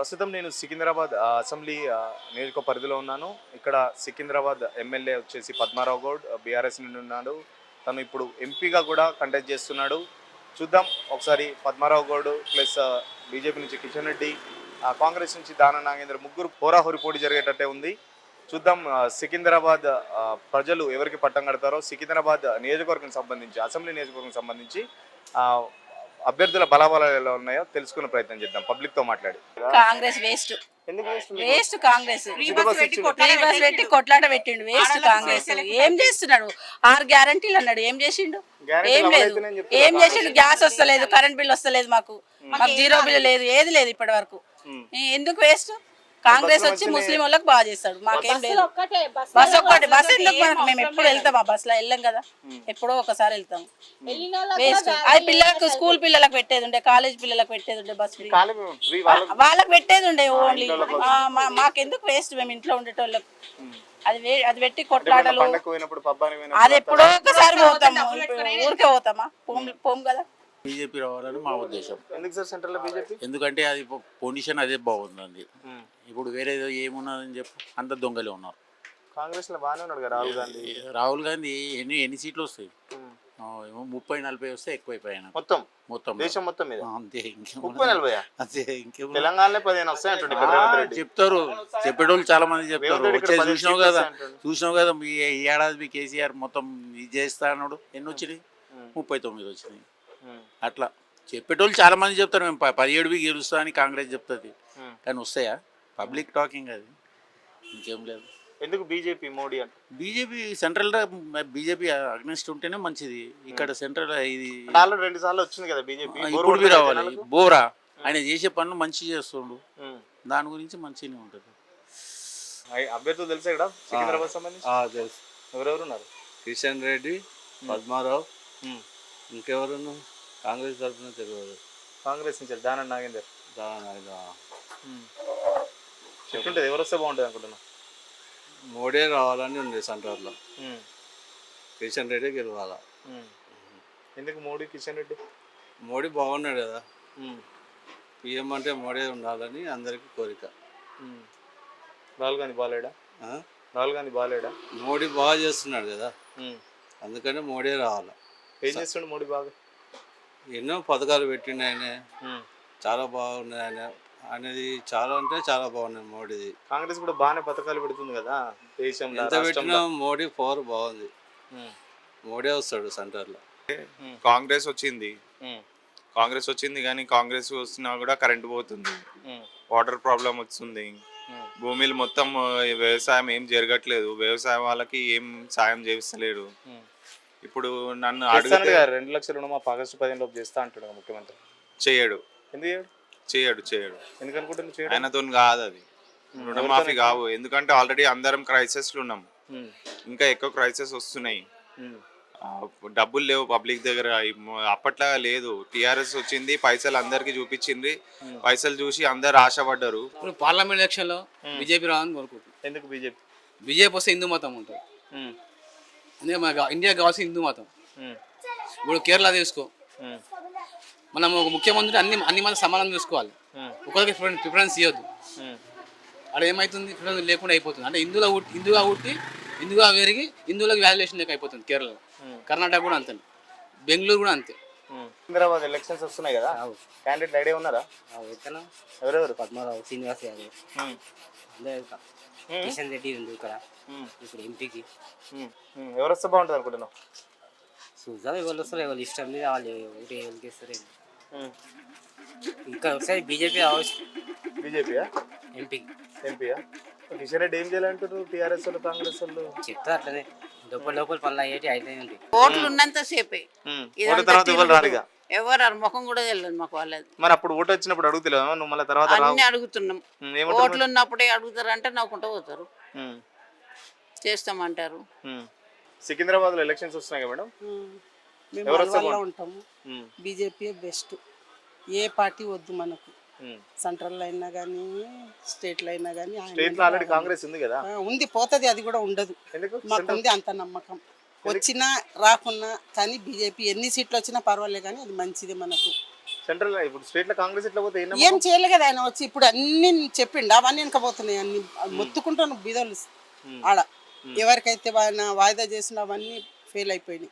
ప్రస్తుతం నేను సికింద్రాబాద్ అసెంబ్లీ నియోజక పరిధిలో ఉన్నాను. ఇక్కడ సికింద్రాబాద్ ఎమ్మెల్యే వచ్చేసి పద్మారావు గౌడ్ బీఆర్ఎస్ నుండి ఉన్నాడు. తను ఇప్పుడు ఎంపీగా కూడా కంటెస్ట్ చేస్తున్నాడు. చూద్దాం ఒకసారి పద్మారావు గౌడ్ ప్లస్ బీజేపీ నుంచి కిషన్ రెడ్డి, కాంగ్రెస్ నుంచి దాన నాగేంద్ర ముగ్గురు హోరాహోరీ పోటీ జరిగేటట్టే ఉంది. చూద్దాం సికింద్రాబాద్ ప్రజలు ఎవరికి పట్టం కడతారో. సికింద్రాబాద్ నియోజకవర్గం సంబంధించి అసెంబ్లీ నియోజకవర్గం సంబంధించి అభ్యర్థుల బలాబలాలు ఎలా ఉన్నాయో తెలుసుకునే ప్రయత్నం చేద్దాం పబ్లిక్ తో మాట్లాడి. కాంగ్రెస్ వేస్ట్ వేస్ట్ కాంగ్రెస్ పెట్టి కొట్లాట పెట్టిండు. వేస్ట్ కాంగ్రెస్ ఏం చేస్తున్నాడు? 6 గ్యారంటీలు అన్నాడు. ఏం చేసిండు? ఏం లేదు. ఏం చేసిండు? గ్యాస్ వస్తలేదు, కరెంట్ బిల్ వస్తలేదు, మాకు 0 బిల్ లేదు, ఏది లేదు ఇప్పటి వరకు. ఎందుకు వేస్ట్? కాంగ్రెస్ వచ్చి ముస్లిం వాళ్ళకి బాగా చేస్తాడు. మాకేం లేదు. బస్ ఒక్కటి. బస్ ఎందుకు? మనకు మేము ఎప్పుడు వెళ్తాం, ఆ బస్ లో వెళ్ళాం కదా, ఎప్పుడో ఒకసారి వెళ్తాం. వేస్ట్. అది పిల్లలకు, స్కూల్ పిల్లలకు పెట్టేది ఉండే, కాలేజ్ పిల్లలకు పెట్టేది ఉండే, బస్ ఫ్రీ వాళ్ళకి పెట్టేది ఉండే ఓన్లీ. మాకెందుకు వేస్ట్? మేము ఇంట్లో ఉండేటోళ్ళకి అది పెట్టి కొట్లాటలు. అది ఎప్పుడో ఒకసారి పోతాము, ఊరికే పోతామా? పోం కదా. బీజేపీ రావాలని మా ఉద్దేశం. ఎందుకు సార్ సెంట్రల్ లో బీజేపీ? ఎందుకంటే అది పొజిషన్ అదే బాగుందండి. ఇప్పుడు వేరేదో ఏమున్నదని చెప్పు, అంత దొంగలే ఉన్నారు. కాంగ్రెస్ లో బాగానే ఉన్నాడు కదా రాహుల్ గాంధీ. రాహుల్ గాంధీ ఎన్ని సీట్లు వస్తాయి? 30-40 వస్తే ఎక్కువైపోయాను మొత్తం దేశం మొత్తం మీద. అంతే. 30-40 అంతే. ఇంకేమో తెలంగాణలో 15 వస్తాయి అంటుండే చెప్తారు. చెప్పేటోళ్ళు చాలా మంది చెప్తారు. చూసినావు కదా ఈ ఏడాది మీ కేసీఆర్ మొత్తం ఇది చేస్తా అన్నాడు. ఎన్ని వచ్చినాయి? 39 వచ్చినాయి. అట్లా చెప్పేటోళ్ళు చాలా మంది చెప్తారు. మేము 17 గెలుస్తా అని కాంగ్రెస్ చెప్తుంది, కానీ వస్తాయా? పబ్లిక్ టాకింగ్ అది, ఇంకేం లేదు. ఎందుకు బీజేపీ మోడీ అంటే? బీజేపీ సెంట్రల్ బీజేపీ అగ్నెస్ట్ ఉంటేనే మంచిది. ఇక్కడ సెంట్రల్ ఇది 2 సార్లు వచ్చింది కదా బీజేపీ. ఇప్పుడు రావాలి. బోరా ఆయన చేసే పనులు మంచి చేస్తుండు, దాని గురించి మంచిగానే ఉంటుంది. అభ్యర్థులు తెలుసా ఇక్కడ సికింద్రాబాద్ సంబంధించి? తెలుసు. ఎవరెవరు ఉన్నారు? కిషన్ రెడ్డి, పద్మారావు, ఇంకెవరు కాంగ్రెస్ తరఫున తెలియదు. కాంగ్రెస్ నుంచి దాన నాగేందర్. చెప్తుంటే ఎవరు వస్తే బాగుంటుంది అనుకుంటున్నా? మోడీ రావాలని ఉంది సెంటర్లో. కిషన్ రెడ్డి గెలవాలా. ఎందుకు మోడీ, కిషన్ రెడ్డి? మోడీ బాగున్నాడు కదా, పిఎం అంటే మోడీ ఉండాలని అందరికీ కోరిక. రాహుల్ గాంధీ బాలేడా? రాహుల్ గాంధీ బాలేడా? మోడీ బాగా చేస్తున్నాడు కదా, అందుకని మోడీ రావాలా. ఏం చేస్తుండే మోడీ? బాగా ఎన్నో పథకాలు పెట్టిండు ఆయన, చాలా బాగున్నాయి ఆయన అనేది. చాలా అంటే చాలా బాగున్నాయి మోడీది. కాంగ్రెస్ కూడా బాగానే పథకాలు పెడుతుంది కదా దేశంలో. ఎంత పెట్టినా మోడీ పవర్ బాగుంది. మోడీ వస్తాడు సెంటర్లో. కాంగ్రెస్ వచ్చింది కానీ కాంగ్రెస్ వస్తున్నా కూడా కరెంట్ పోతుంది, వాటర్ ప్రాబ్లం వస్తుంది, భూమిలు మొత్తం వ్యవసాయం ఏం జరగట్లేదు, వ్యవసాయం వాళ్ళకి ఏం సాయం చేస్తలేడు. ఇప్పుడు నన్ను అడిగితే 2 లక్షల రుణమాఫీ ఆగస్టు 15 లోపు చేస్తా అంటున్నాడు ముఖ్యమంత్రి. చేయడు. ఎందుకు చేయడు? ఎందుకనుకుంటున్నా ఆయనతో కాదు అది, రుణమాఫీ కావు. ఎందుకంటే ఆల్రెడీ అందరం క్రైసిస్లు ఉన్నాం, ఇంకా ఎక్కువ క్రైసిస్ వస్తున్నాయి. డబ్బులు లేవు పబ్లిక్ దగ్గర, అప్పట్లా లేదు. టీఆర్ఎస్ వచ్చింది, పైసలు అందరికి చూపించింది, పైసలు చూసి అందరు ఆశపడ్డారు. ఇప్పుడు పార్లమెంట్ ఎలక్షన్ లో బీజేపీ రావాలని కోరుకుంటున్నాం. ఎందుకు బీజేపీ? బీజేపీ వస్తే హిందూ మతం ఉంటుంది. అందుకే మన ఇండియా కావాల్సిన హిందూ మతం. ఇప్పుడు కేరళ తీసుకో, మనం ఒక ముఖ్యమంత్రి అన్ని మంది సమానం చూసుకోవాలి, ఒకరికి ప్రిఫరెన్స్ ఇవ్వద్దు. అక్కడ ఏమవుతుంది? ప్రిఫరెన్స్ లేకుండా అయిపోతుంది. అంటే హిందువుగా పుట్టి హిందువుగా పెరిగి హిందువులకు వాల్యుయేషన్ లేక అయిపోతుంది కేరళలో. కర్ణాటక కూడా అంతే, బెంగళూరు కూడా అంతే. సికింద్రాబాద్ ఎలక్షన్స్ వస్తున్నాయి కదా, క్యాండిడేట్ ఐడియా ఉన్నారా? ఎవరెవరు? పద్మారావు, శ్రీనివాస్ యాదవ్, కిషన్ రెడ్డి ఉంది ఇక్కడ. ఇప్పుడు ఎంపీకి ఎవరు వస్తే బాగుంటుంది అనుకుంటున్నావు? చూద్దాం, ఎవరు వస్తారు, ఎవరు ఇష్టం మీద వాళ్ళు ఒకటి ఎవరికి ఇస్తారు. ఇక్కడ ఒకసారి బీజేపీ రావచ్చు. బీజేపీయా? ఎంపీయా? కిషన్ రెడ్డి ఏం చేయాలంటారు? టీఆర్ఎస్ వాళ్ళు, కాంగ్రెస్ వాళ్ళు చెప్తారు అట్లనే, లోపల పనులు అయ్యేటి అయితే ఉంటాయి. ఓట్లు ఉన్నంత సేపే, ఎవరు ముఖం కూడా తెలియదు మాకు వాళ్ళది. మరి అప్పుడు ఓటు వచ్చినప్పుడు అడుగుతలేవా నువ్వు? మళ్ళీ తర్వాత అన్ని అడుగుతున్నాం. ఓట్లు ఉన్నప్పుడే అడుగుతారంటే నవ్వుకుంటూ పోతారు, చేస్తామంటారు. సికింద్రాబాద్ లో ఎలక్షన్స్ వస్తున్నాయి మేడం, ఉంటాము. బీజేపీ బెస్ట్, ఏ పార్టీ వద్దు మనకు. సెంట్రల్ అయినా కానీ స్టేట్లో అయినా కానీ. ఆల్రెడీ కాంగ్రెస్ ఉంది కదా, ఉంది, పోతుంది, అది కూడా ఉండదు. మాకు ఉంది అంత నమ్మకం. వచ్చినా రాకున్నా కానీ బీజేపీ ఎన్ని సీట్లు వచ్చినా పర్వాలేదు, కానీ అది మంచిది మనకు. సెంట్రల్ ఇప్పుడు స్టేట్ లో కాంగ్రెస్ ఎట్లా పోతే ఏం చేయలే కదా ఆయన వచ్చి ఇప్పుడు అన్ని చెప్పిండు అవన్నీ వెనకపోతున్నాయి అన్ని మొత్తుకుంటాను బీదోళ్ళు ఆడ ఎవరికైతే ఆయన వాయిదా చేసిన అవన్నీ ఫెయిల్ అయిపోయినాయి